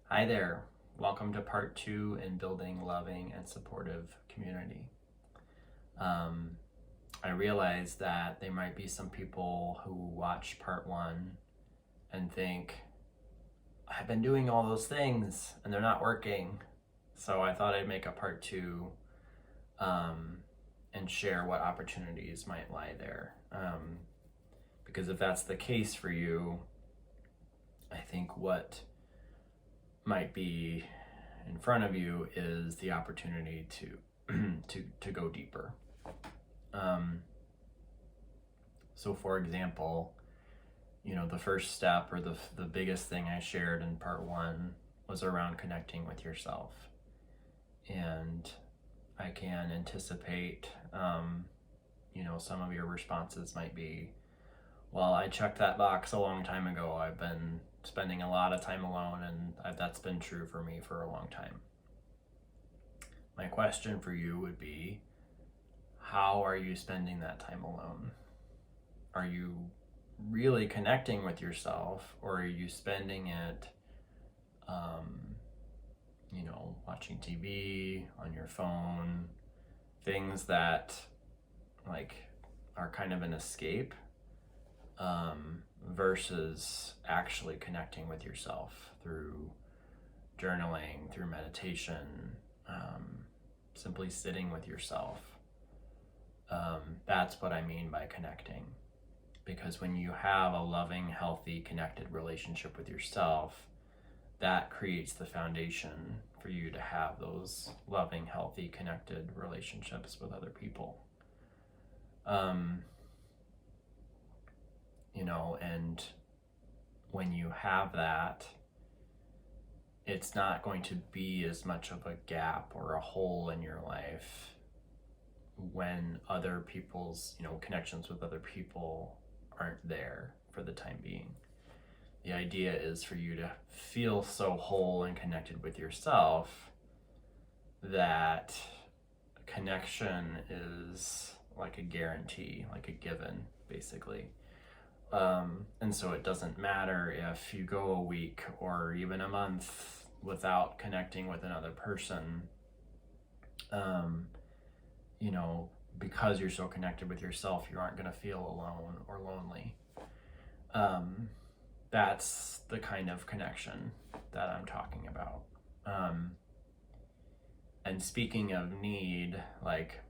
Hi there. Welcome to part two in building loving and supportive community. Um, I realize that there might be some people who watch part one and think, I've been doing all those things and they're not working. So I thought I'd make a part two um, and share what opportunities might lie there. Because if that's the case for you, I think what might be in front of you is the opportunity to to go deeper. Um, so, for example, the first step or the biggest thing I shared in part one was around connecting with yourself, and I can anticipate, some of your responses might be, well, I checked that box a long time ago. I've been spending a lot of time alone, and that's been true for me for a long time. My question for you would be, how are you spending that time alone? Are you really connecting with yourself, or are you spending it, watching TV, on your phone, things that like are kind of an escape, versus actually connecting with yourself through journaling, through meditation, simply sitting with yourself. That's what I mean by connecting. Because when you have a loving, healthy, connected relationship with yourself, that creates the foundation for you to have those loving, healthy, connected relationships with other people. And when you have that, it's not going to be as much of a gap or a hole in your life when other people's, connections with other people aren't there for the time being. The idea is for you to feel so whole and connected with yourself that connection is like a guarantee, like a given, basically. And so it doesn't matter if you go a week or even a month without connecting with another person, because you're so connected with yourself, you aren't going to feel alone or lonely. That's the kind of connection that I'm talking about. And speaking of need, like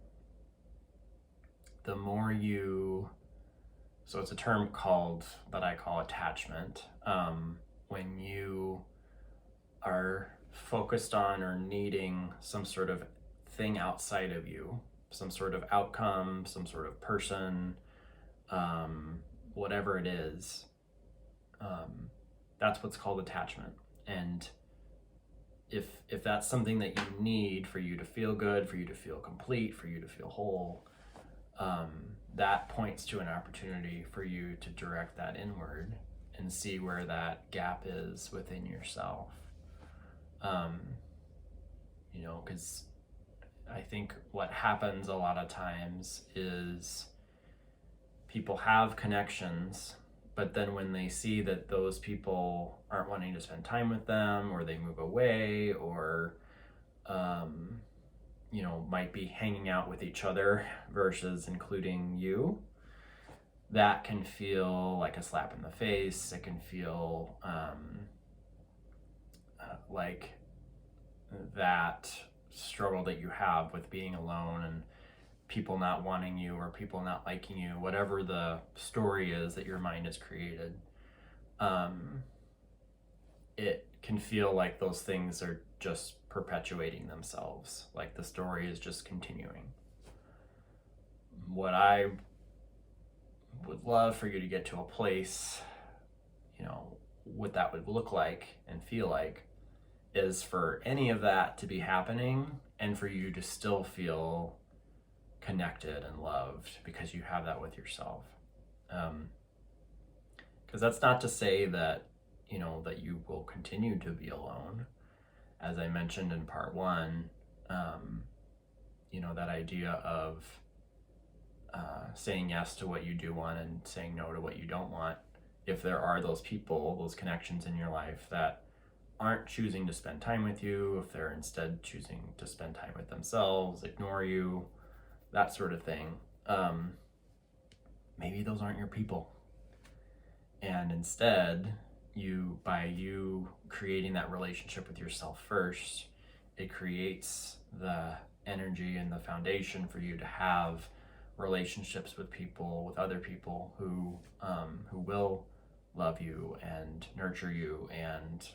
the more so it's a term that I call attachment. When you are focused on or needing some sort of thing outside of you, some sort of outcome, some sort of person, whatever it is, that's what's called attachment. And if that's something that you need for you to feel good, for you to feel complete, for you to feel whole, that points to an opportunity for you to direct that inward and see where that gap is within yourself. Because I think what happens a lot of times is people have connections, but then when they see that those people aren't wanting to spend time with them, or they move away, or might be hanging out with each other versus including you, that can feel like a slap in the face. It can feel like that struggle that you have with being alone and people not wanting you or people not liking you, whatever the story is that your mind has created. It can feel like those things are just perpetuating themselves, like the story is just continuing. What I would love for you to get to a place, what that would look like and feel like, is for any of that to be happening and for you to still feel connected and loved because you have that with yourself. Because that's not to say that, that you will continue to be alone. As I mentioned in part one, that idea of saying yes to what you do want and saying no to what you don't want. If there are those people, those connections in your life that aren't choosing to spend time with you, if they're instead choosing to spend time with themselves, ignore you, that sort of thing, maybe those aren't your people. And instead, by you creating that relationship with yourself first, it creates the energy and the foundation for you to have relationships with people, with other people who will love you and nurture you and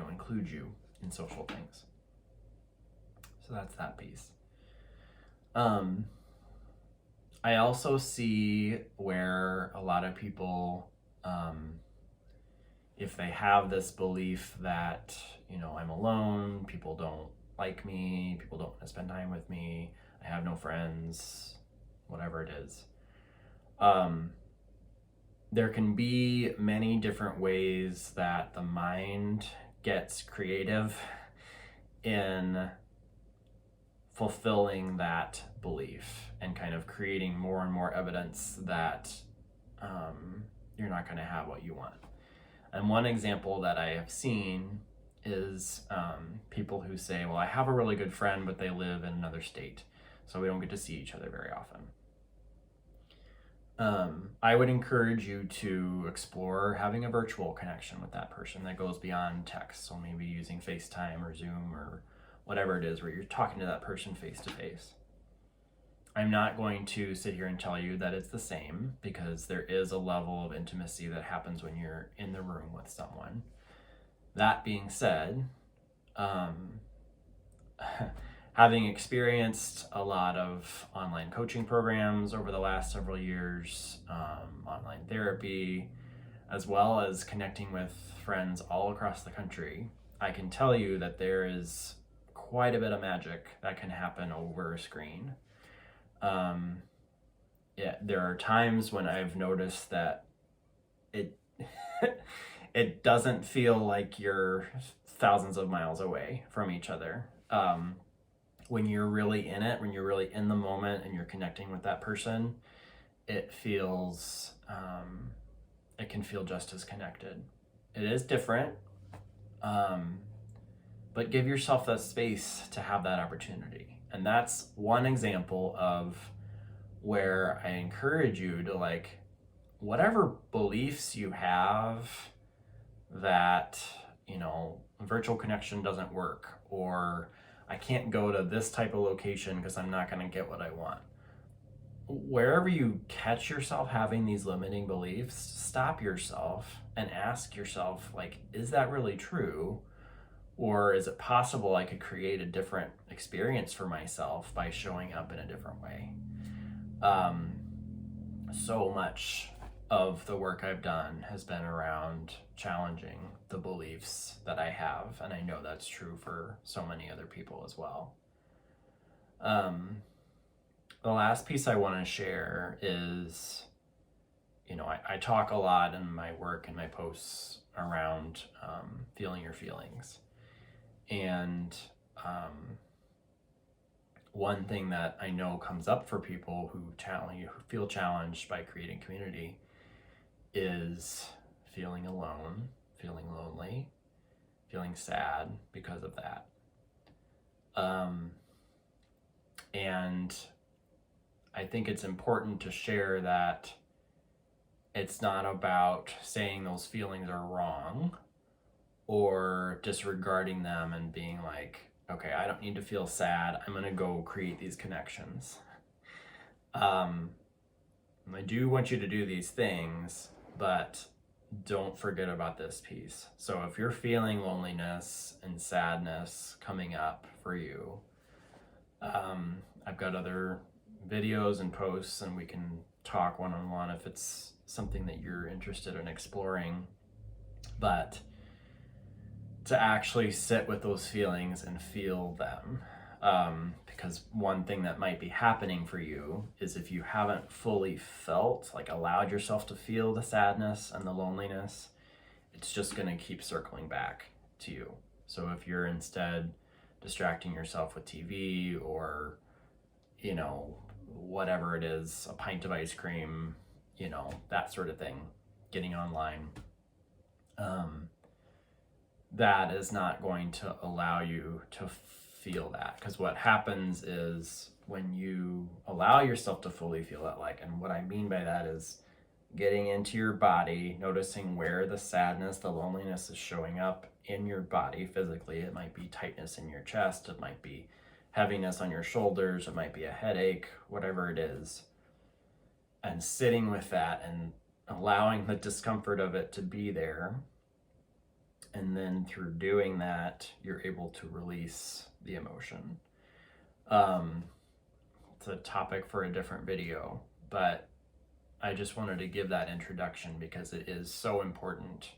include you in social things. So that's that piece. I also see where a lot of people, if they have this belief that, I'm alone, people don't like me, people don't want to spend time with me, I have no friends, whatever it is. There can be many different ways that the mind gets creative in fulfilling that belief and kind of creating more and more evidence that you're not going to have what you want. And one example that I have seen is people who say, well, I have a really good friend, but they live in another state, so we don't get to see each other very often. I would encourage you to explore having a virtual connection with that person that goes beyond text. So maybe using FaceTime or Zoom or whatever it is where you're talking to that person face to face. I'm not going to sit here and tell you that it's the same, because there is a level of intimacy that happens when you're in the room with someone. That being said, having experienced a lot of online coaching programs over the last several years, online therapy, as well as connecting with friends all across the country, I can tell you that there is quite a bit of magic that can happen over a screen. There are times when I've noticed that it it doesn't feel like you're thousands of miles away from each other. When you're really in it, when you're really in the moment and you're connecting with that person, it feels, it can feel just as connected. It is different, but give yourself that space to have that opportunity. And that's one example of where I encourage you to, whatever beliefs you have that, virtual connection doesn't work, or I can't go to this type of location because I'm not going to get what I want. Wherever you catch yourself having these limiting beliefs, stop yourself and ask yourself, is that really true? Or is it possible I could create a different experience for myself by showing up in a different way? So much of the work I've done has been around challenging the beliefs that I have, and I know that's true for so many other people as well. The last piece I want to share is, I talk a lot in my work and my posts around feeling your feelings. And one thing that I know comes up for people who feel challenged by creating community is feeling alone, feeling lonely, feeling sad because of that. And I think it's important to share that it's not about saying those feelings are wrong or disregarding them and being like, okay, I don't need to feel sad, I'm gonna go create these connections. I do want you to do these things, but don't forget about this piece. So if you're feeling loneliness and sadness coming up for you, I've got other videos and posts, and we can talk one-on-one if it's something that you're interested in exploring. But to actually sit with those feelings and feel them, because one thing that might be happening for you is if you haven't fully felt, allowed yourself to feel the sadness and the loneliness, it's just going to keep circling back to you. So if you're instead distracting yourself with TV or, whatever it is, a pint of ice cream, that sort of thing, getting online, that is not going to allow you to feel that. Because what happens is when you allow yourself to fully feel that, like, and what I mean by that is getting into your body, noticing where the sadness, the loneliness is showing up in your body physically. It might be tightness in your chest, it might be heaviness on your shoulders, it might be a headache, whatever it is. And sitting with that and allowing the discomfort of it to be there. And then through doing that, you're able to release the emotion. It's a topic for a different video, but I just wanted to give that introduction because it is so important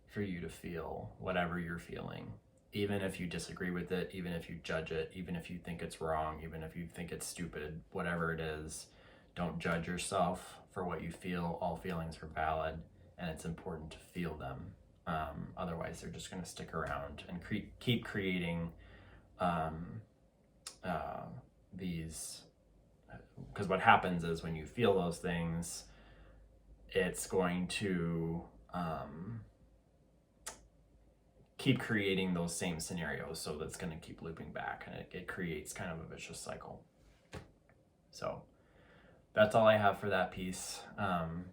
for you to feel whatever you're feeling. Even if you disagree with it, even if you judge it, even if you think it's wrong, even if you think it's stupid, whatever it is, don't judge yourself for what you feel. All feelings are valid, and it's important to feel them. Otherwise, they're just going to stick around and keep creating these. Because what happens is when you feel those things, it's going to keep creating those same scenarios. So that's going to keep looping back, and it creates kind of a vicious cycle. So that's all I have for that piece.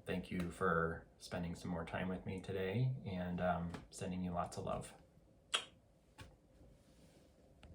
Thank you for spending some more time with me today, and sending you lots of love.